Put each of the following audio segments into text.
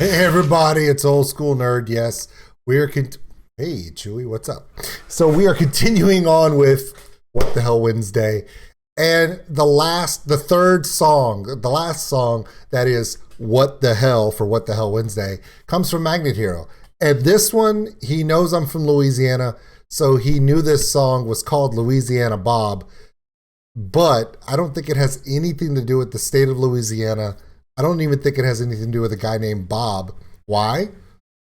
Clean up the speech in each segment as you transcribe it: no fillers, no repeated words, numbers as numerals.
Hey everybody, it's Old School Nerd. Yes, we are. Hey Chewy, what's up? So we are continuing on with What the Hell Wednesday, and the third song, the last song that is What the Hell for What the Hell Wednesday comes from Magnet Hero, and this one he knows I'm from Louisiana, so he knew this song was called Louisiana Bob, but I don't think it has anything to do with the state of Louisiana. I don't even think it has anything to do with a guy named Bob. Why?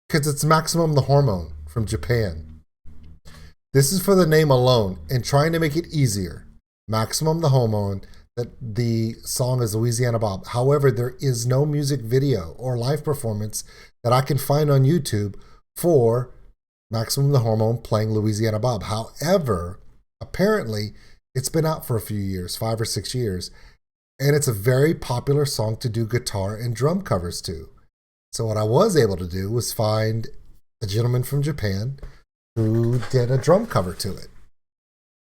Because it's Maximum the Hormone from Japan. This is for the name alone and trying to make it easier. Maximum the Hormone, that the song is Louisiana Bob. However, there is no music video or live performance that I can find on YouTube for Maximum the Hormone playing Louisiana Bob. However, apparently, it's been out for a few years, 5 or 6 years, and it's a very popular song to do guitar and drum covers to. So what I was able to do was find a gentleman from Japan who did a drum cover to it.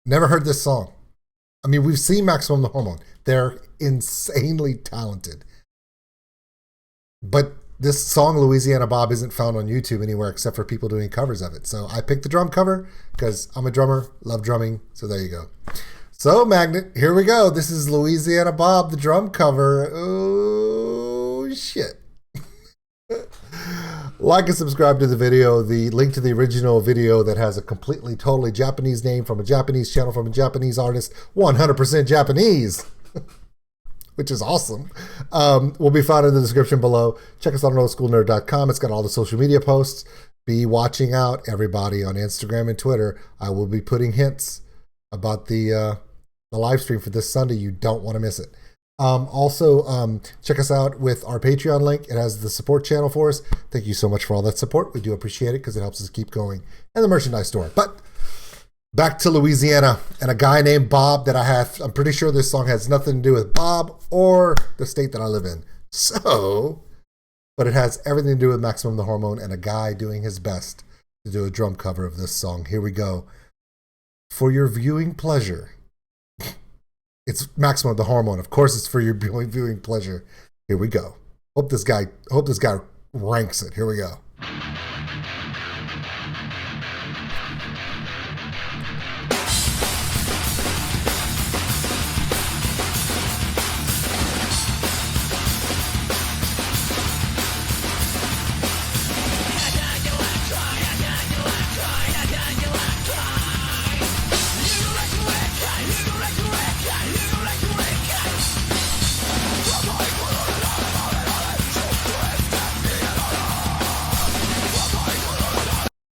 Never heard this song. I mean, we've seen Maximum the Hormone. They're insanely talented. But this song, Louisiana Bob, isn't found on YouTube anywhere except for people doing covers of it. So I picked the drum cover because I'm a drummer, love drumming. So there you go. So, Magnet, here we go. This is Louisiana Bob, the drum cover. Oh, shit. Like and subscribe to the video. The link to the original video that has a completely, totally Japanese name from a Japanese channel from a Japanese artist, 100% Japanese, which is awesome, will be found in the description below. Check us out on oldschoolnerd.com. It's got all the social media posts. Be watching out, everybody, on Instagram and Twitter. I will be putting hints about the live stream for this Sunday. You don't want to miss it. Also, check us out with our Patreon link. It has the support channel for us. Thank you so much for all that support. We do appreciate it because it helps us keep going. And the merchandise store. But back to Louisiana and a guy named Bob that I'm pretty sure this song has nothing to do with Bob or the state that I live in. So, but it has everything to do with Maximum the Hormone and a guy doing his best to do a drum cover of this song. Here we go. For your viewing pleasure. It's Maximum the Hormone. Of course, it's for your viewing pleasure. Here we go. Hope this guy ranks it. Here we go.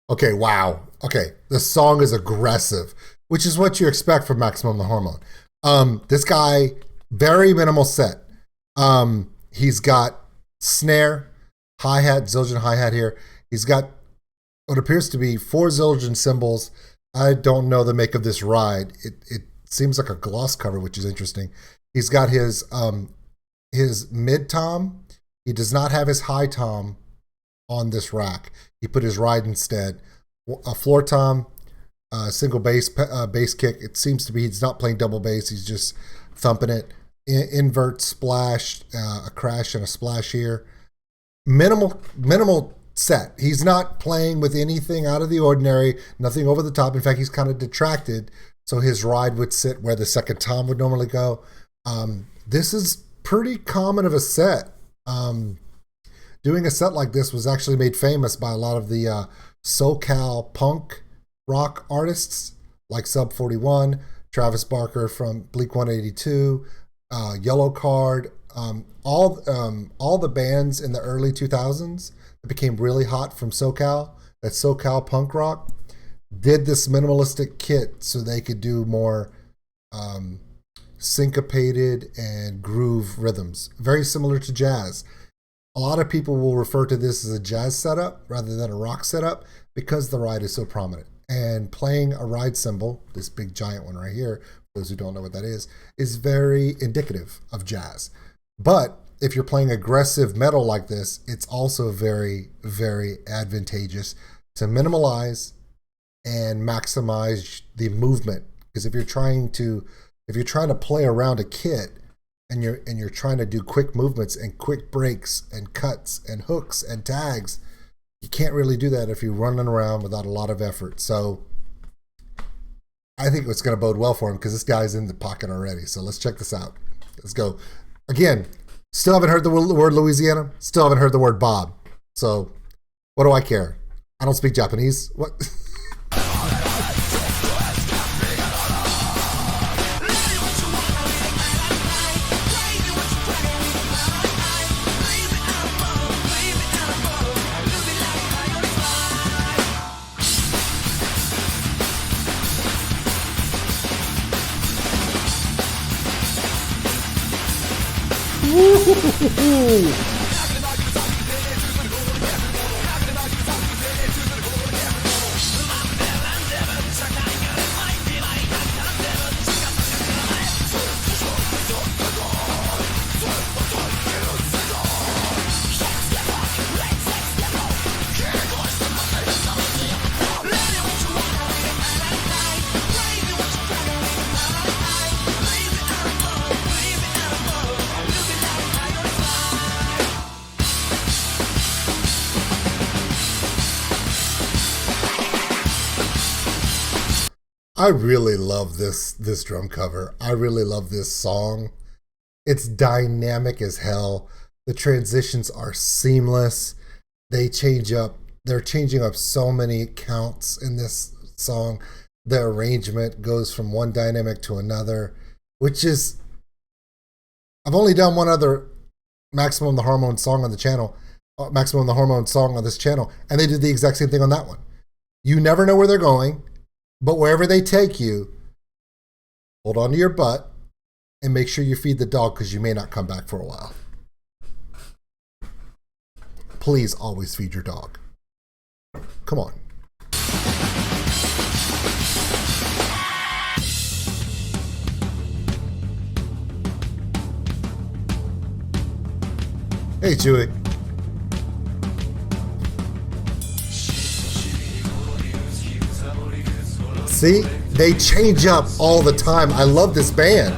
Okay, wow. Okay, the song is aggressive, which is what you expect from Maximum the Hormone. This guy, very minimal set. He's got snare, hi-hat, Zildjian hi-hat here. He's got what appears to be 4 Zildjian cymbals. I don't know the make of this ride. It seems like a gloss cover, which is interesting. He's got his mid-tom. He does not have his high tom on this rack. He put his ride instead. A floor tom, single bass kick. It seems to be he's not playing double bass. He's just thumping it. Invert, splash, a crash and a splash here. Minimal set. He's not playing with anything out of the ordinary. Nothing over the top. In fact, he's kind of detracted. So his ride would sit where the second tom would normally go. This is pretty common of a set. Doing a set like this was actually made famous by a lot of the SoCal punk rock artists like Sub 41, Travis Barker from Bleak 182, Yellow Card, all the bands in the early 2000s that became really hot from SoCal, that SoCal punk rock, did this minimalistic kit so they could do more syncopated and groove rhythms, very similar to jazz. A lot of people will refer to this as a jazz setup rather than a rock setup because the ride is so prominent. And playing a ride cymbal, this big giant one right here, for those who don't know what that is very indicative of jazz. But if you're playing aggressive metal like this, it's also very, very advantageous to minimalize and maximize the movement. Because if you're trying to play around a kit and you're trying to do quick movements and quick breaks and cuts and hooks and tags, you can't really do that if you're running around without a lot of effort. So I think it's going to bode well for him because this guy's in the pocket already. So let's check this out. Let's go. Again, still haven't heard the word Louisiana. Still haven't heard the word Bob. So what do I care? I don't speak Japanese. What? I really love this drum cover. I really love this song. It's dynamic as hell. The transitions are seamless. They're changing up so many counts in this song. The arrangement goes from one dynamic to another, which is, I've only done one other Maximum the Hormone song on the channel, Maximum the Hormone song on this channel, and they did the exact same thing on that one. You never know where they're going, but wherever they take you, hold on to your butt and make sure you feed the dog because you may not come back for a while. Please always feed your dog. Come on. Hey, Chewy. See, they change up all the time. I love this band.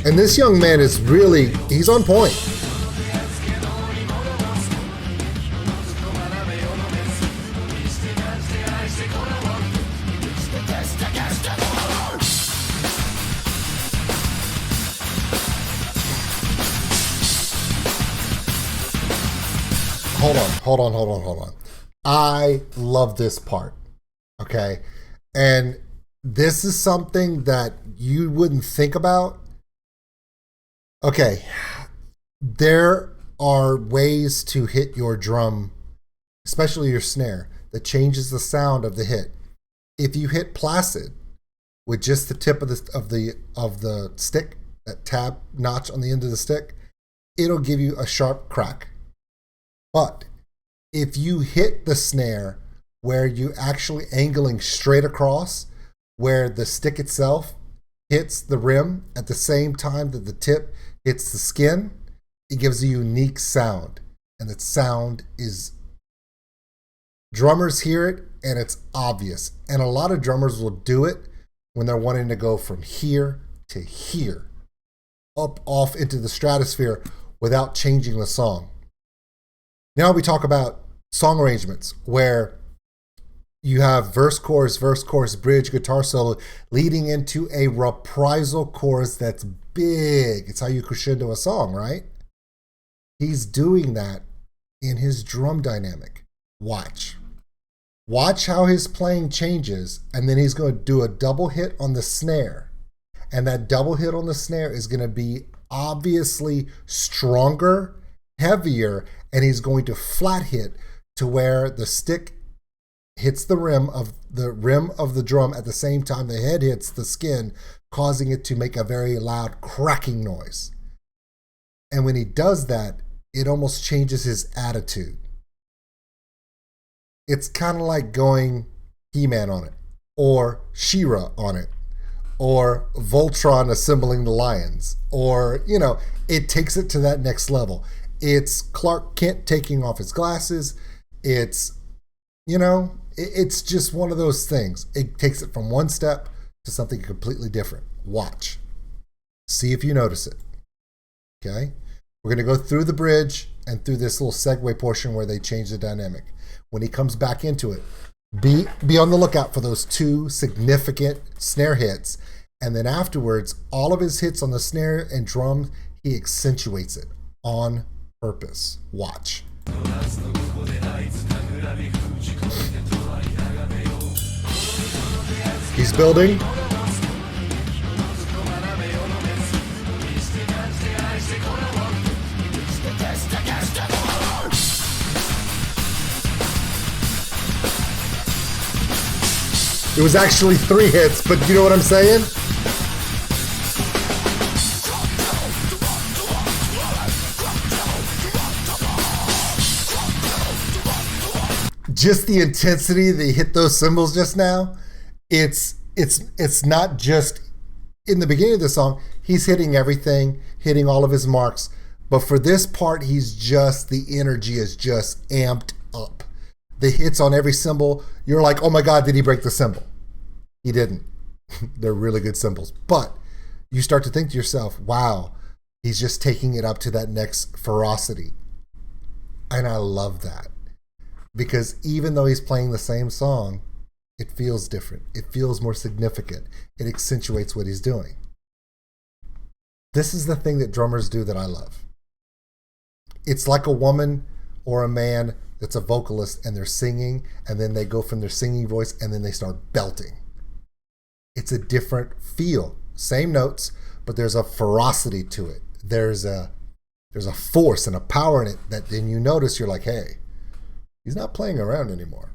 And this young man is really, he's on point. Hold on. I love this part. Okay. And this is something that you wouldn't think about. Okay. There are ways to hit your drum, especially your snare, that changes the sound of the hit. If you hit placid with just the tip of the stick, that tab notch on the end of the stick, it'll give you a sharp crack. But if you hit the snare where you're actually angling straight across, where the stick itself hits the rim at the same time that the tip hits the skin, it gives a unique sound. And that sound is, drummers hear it and it's obvious. And a lot of drummers will do it when they're wanting to go from here to here, up off into the stratosphere without changing the song. Now we talk about song arrangements where you have verse, chorus, bridge, guitar solo leading into a reprisal chorus that's big. It's how you crescendo a song, right? He's doing that in his drum dynamic. Watch how his playing changes, and then he's going to do a double hit on the snare. And that double hit on the snare is going to be obviously stronger, heavier, and he's going to flat hit to where the stick hits the rim of the drum at the same time the head hits the skin, causing it to make a very loud cracking noise. And when he does that, it almost changes his attitude. It's kind of like going He-Man on it, or She-Ra on it, or Voltron assembling the lions, or, it takes it to that next level. It's Clark Kent taking off his glasses. It's, it's just one of those things. It takes it from one step to something completely different. Watch. See if you notice it. Okay? We're going to go through the bridge and through this little segue portion where they change the dynamic. When he comes back into it, be on the lookout for those 2 significant snare hits. And then afterwards, all of his hits on the snare and drum, he accentuates it on purpose. Watch. He's building. It was actually 3 hits, but you know what I'm saying? Just the intensity that he hit those cymbals just now, it's not just in the beginning of the song, he's hitting everything, hitting all of his marks, but for this part, the energy is just amped up. The hits on every cymbal, you're like, oh my God, did he break the cymbal? He didn't. They're really good cymbals. But you start to think to yourself, wow, he's just taking it up to that next ferocity. And I love that. Because even though he's playing the same song, it feels different. It feels more significant. It accentuates what he's doing. This is the thing that drummers do that I love. It's like a woman or a man that's a vocalist and they're singing, and then they go from their singing voice and then they start belting. It's a different feel. Same notes, but there's a ferocity to it. There's a force and a power in it that then you notice, you're like, hey, he's not playing around anymore.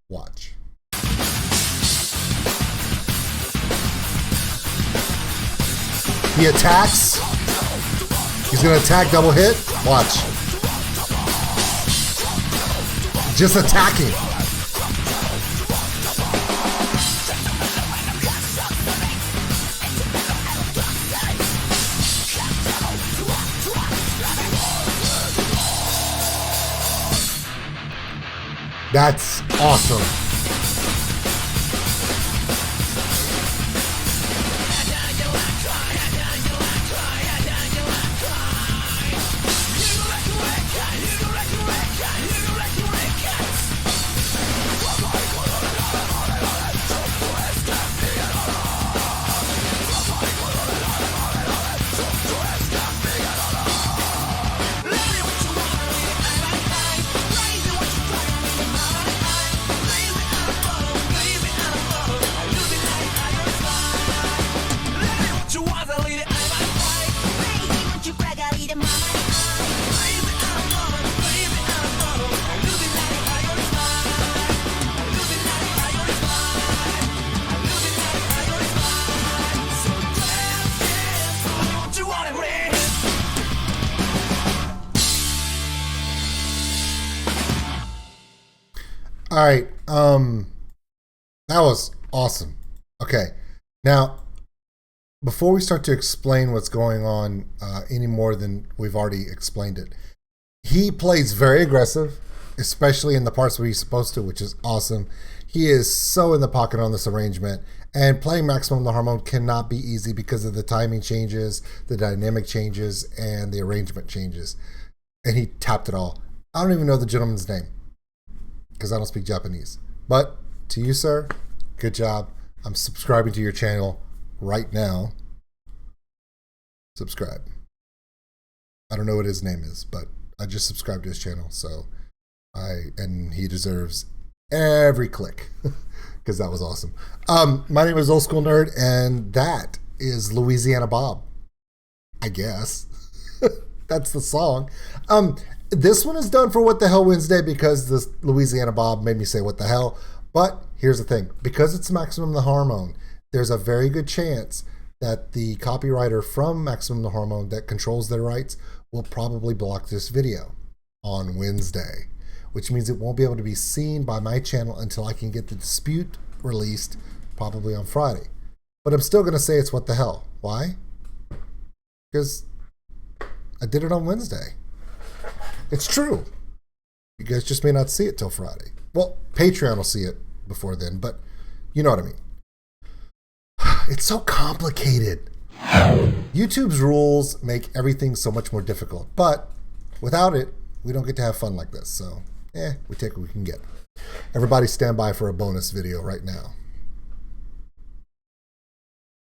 Watch. He attacks. He's going to attack, double hit. Watch. Just attacking. That's awesome. All right. That was awesome. Okay. Now, before we start to explain what's going on any more than we've already explained it, he plays very aggressive, especially in the parts where he's supposed to, which is awesome. He is so in the pocket on this arrangement, and playing Maximum the Hormone cannot be easy because of the timing changes, the dynamic changes, and the arrangement changes. And he tapped it all. I don't even know the gentleman's name because I don't speak Japanese. But to you, sir, good job. I'm subscribing to your channel right now. Subscribe. I don't know what his name is, but I just subscribed to his channel, so and he deserves every click because that was awesome. My name is Old School Nerd, and that is Louisiana Bob, I guess. That's the song. This one is done for What the Hell Wednesday because this Louisiana Bob made me say what the hell. But here's the thing. Because it's Maximum the Hormone, there's a very good chance that the copywriter from Maximum the Hormone that controls their rights will probably block this video on Wednesday, which means it won't be able to be seen by my channel until I can get the dispute released probably on Friday. But I'm still going to say it's what the hell. Why? Because I did it on Wednesday. It's true. You guys just may not see it till Friday. Well, Patreon will see it before then, but you know what I mean. It's so complicated. YouTube's rules make everything so much more difficult, but without it, we don't get to have fun like this. So, we take what we can get. Everybody stand by for a bonus video right now.